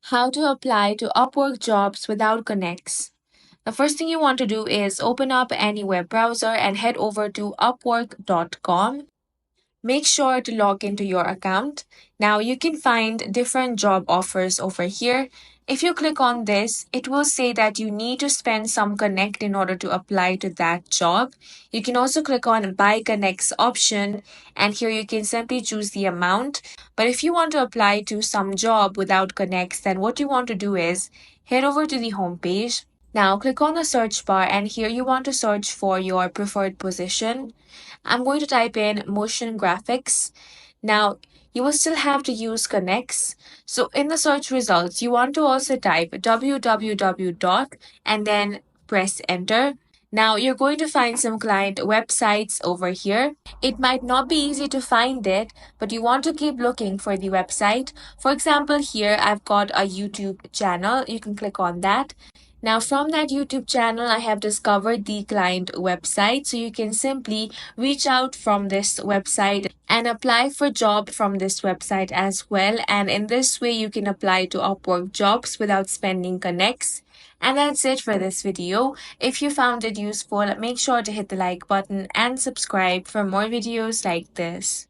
How to apply to Upwork jobs without connects. The first thing you want to do is open up any web browser and head over to upwork.com. Make sure to log into your account. Now you can find different job offers over here. If you click on this, it will say that you need to spend some connect in order to apply to that job. You can also click on buy connects option, and here you can simply choose the amount. But if you want to apply to some job without connects, then what you want to do is head over to the home page. Now click on the search bar, and here you want to search for your preferred position. I'm going to type in motion graphics. Now, you will still have to use connects. So in the search results, you want to also type www dot and then press enter. Now you're going to find some client websites over here. It might not be easy to find it, but you want to keep looking for the website. For example, here I've got a YouTube channel. You can click on that. Now, from that YouTube channel, I have discovered the client website. So you can simply reach out from this website and apply for job from this website as well. And in this way, you can apply to Upwork jobs without spending connects. And that's it for this video. If you found it useful, make sure to hit the like button and subscribe for more videos like this.